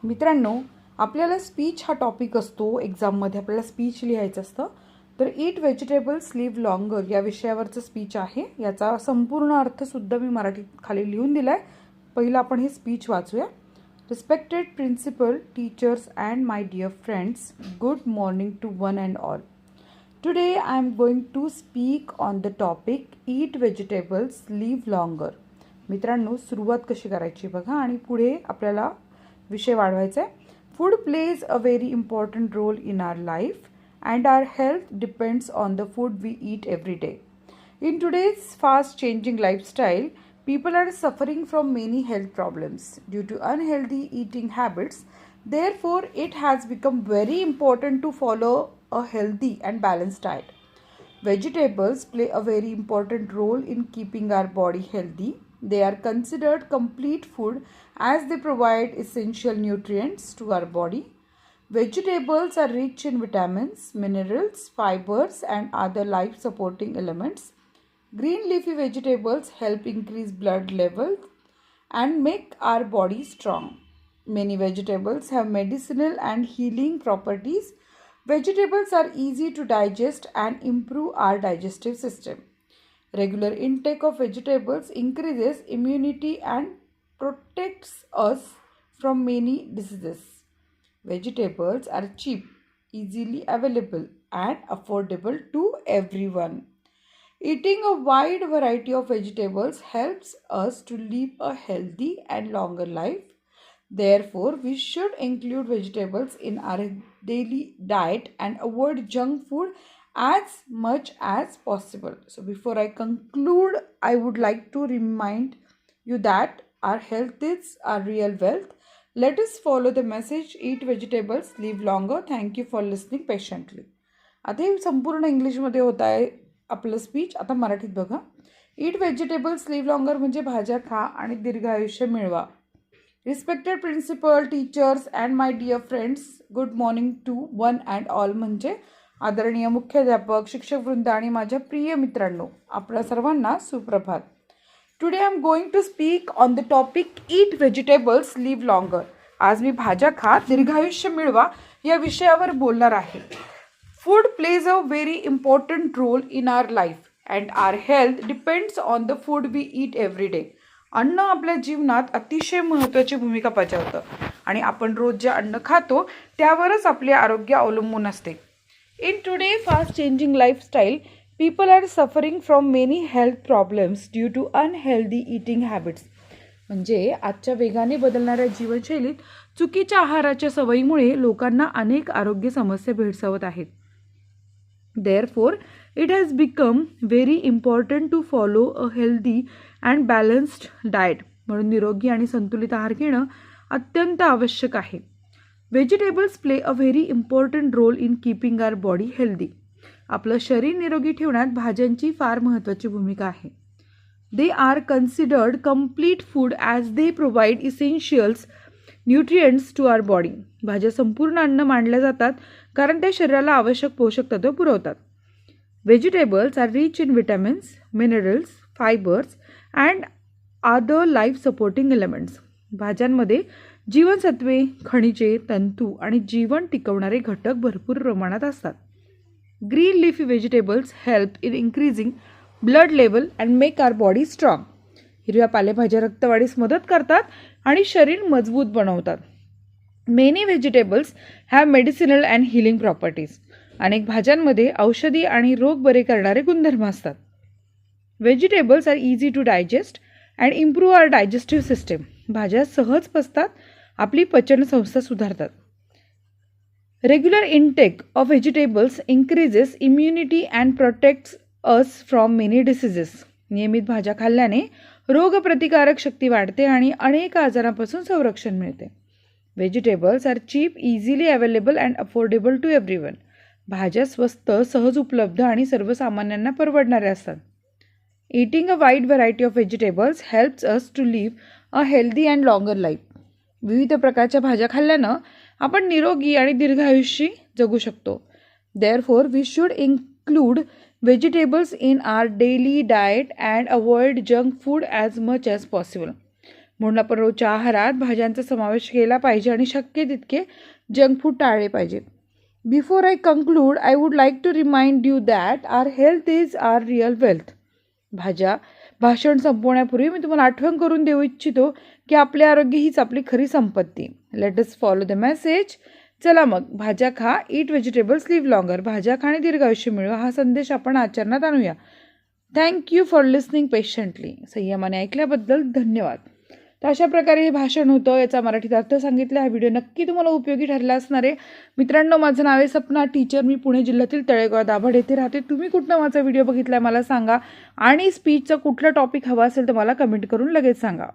मित्रांनो, आपल्याला स्पीच हा टॉपिक असतो. एक्झाममध्ये आपल्याला स्पीच लिहायचं असतं. तर ईट व्हेजिटेबल्स लिव्ह लॉंगर या विषयावरचं स्पीच आहे. याचा संपूर्ण अर्थसुद्धा मी मराठीत खाली लिहून दिला आहे. पहिलं आपण हे स्पीच वाचूया. Respected principal, teachers and my dear friends, good morning to one and all. Today I am going to speak on the topic eat vegetables live longer. मित्रांनो, सुरुवात कशी करायची बघा आणि पुढे आपल्याला विषय वाढवायचा आहे. Food plays a very important role in our life and our health depends on the food we eat every day. In today's fast changing lifestyle, people are suffering from many health problems due to unhealthy eating habits. Therefore, it has become very important to follow a healthy and balanced diet. Vegetables play a very important role in keeping our body healthy. They are considered complete food as they provide essential nutrients to our body. Vegetables are rich in vitamins, minerals, fibers, and other life supporting elements. Green leafy vegetables help increase blood levels and make our body strong. Many vegetables have medicinal and healing properties. Vegetables are easy to digest and improve our digestive system. Regular intake of vegetables increases immunity and protects us from many diseases. Vegetables are cheap, easily available, and affordable to everyone. Eating a wide variety of vegetables helps us to live a healthy and longer life. Therefore, we should include vegetables in our daily diet and avoid junk food as much as possible. So, before I conclude, I would like to remind you that our health is our real wealth. Let us follow the message, eat vegetables, live longer. Thank you for listening patiently. आता हे संपूर्ण इंग्लिशमध्ये होत आहे आपलं speech. आता मराठीत बघा. ईट व्हेजिटेबल्स लिव्ह लॉंगर म्हणजे भाज्या खा आणि दीर्घ आयुष्य मिळवा. Respected principal, teachers and my dear friends, good morning to one and all म्हणजे आदरणीय मुख्याध्यापक, शिक्षकवृंद आणि माझ्या प्रिय मित्रांनो, आपल्या सर्वांना सुप्रभात. Today I am going to speak on the topic eat vegetables live longer. आज मी भाज्या खा दीर्घायुष्य मिळवा या विषयावर बोलणार आहे. Food plays a very important role in our life and our health depends on the food we eat every day. अन्न आपल्या जीवनात अतिशय महत्त्वाची भूमिका बजावतं आणि आपण रोज जे अन्न खातो त्यावरच आपले आरोग्य अवलंबून असते. In today fast changing lifestyle, people are suffering from many health problems due to unhealthy eating habits. म्हणजे आजच्या वेगाने बदलणाऱ्या जीवनशैलीत चुकीच्या आहाराच्या सवयीमुळे लोकांना अनेक आरोग्य समस्या भेडसावत आहेत. Therefore, it has become very important to follow a healthy and balanced diet. म्हणून निरोगी आणि संतुलित आहार घेणं अत्यंत आवश्यक आहे. Vegetables play a very important role in keeping our body healthy. आपलं शरीर निरोगी ठेवण्यात भाज्यांची फार महत्त्वाची भूमिका आहे. They are considered complete food as they provide essentials nutrients to our body. भाज्या संपूर्ण अन्न मानल्या जातात कारण त्या शरीराला आवश्यक पोषक तत्त्व पुरवतात. Vegetables are rich in vitamins, minerals, fibres and other life supporting elements. भाज्यांमध्ये जीवनसत्वे, खनिजे, तंतू आणि जीवन टिकवणारे घटक भरपूर प्रमाणात असतात. Green leafy vegetables help in increasing blood level and make our body strong. हिरव्या पालेभाज्या रक्तवाढीस मदत करतात आणि शरीर मजबूत बनवतात. Many vegetables have medicinal and healing properties. अनेक भाज्यांमध्ये औषधी आणि रोग बरे करणारे गुणधर्म असतात. Vegetables are easy to digest and improve our digestive system. भाज्या सहज पचतात, आपली पचनसंस्था सुधारतात. Regular intake of vegetables increases immunity and protects us from many diseases. नियमित भाज्या खाल्ल्याने रोगप्रतिकारक शक्ती वाढते आणि अनेक आजारांपासून संरक्षण मिळते. Vegetables are cheap, easily available and affordable to everyone. भाज्या स्वस्त, सहज उपलब्ध आणि सर्वसामान्यांना परवडणाऱ्या असतात. Eating a wide variety of vegetables helps us to live a healthy and longer life. विविध प्रकारच्या भाज्या खाल्ल्यानं आपण निरोगी आणि दीर्घायुष्य जगू शकतो. Therefore we should include vegetables in our daily diet and avoid junk food as much as possible. म्हणून आपण रोजच्या आहारात भाज्यांचा समावेश केला पाहिजे आणि शक्य तितके जंक फूड टाळले पाहिजे. Before I conclude I would like to remind you that our health is our real wealth. भाषण संपवण्यापूर्वी मी तुम्हाला आठवण करून देऊ इच्छितो की आपले आरोग्य हीच आपली खरी संपत्ती. Let us follow the message. चला मग, भाज्या खा, ईट व्हेजिटेबल्स, लिव्ह लॉंगर. भाज्या खाणे दीर्घायुष्य मिळवा हा संदेश आपण आचरणात आणूया. Thank you for listening patiently. संयमाने ऐकल्याबद्दल धन्यवाद. तर अशा प्रकारे हे भाषण होतं. याचा मराठीत अर्थ सांगितला. हा व्हिडिओ नक्की तुम्हाला उपयोगी ठरला असणार आहे. मित्रांनो, माझं नाव आहे सपना टीचर. मी पुणे जिल्ह्यातील तळेगाव दाभाड येथे राहते. तुम्ही कुठनं माझा व्हिडिओ बघितला मला सांगा आणि स्पीचचा कुठला टॉपिक हवा असेल तर मला कमेंट करून लगेच सांगा.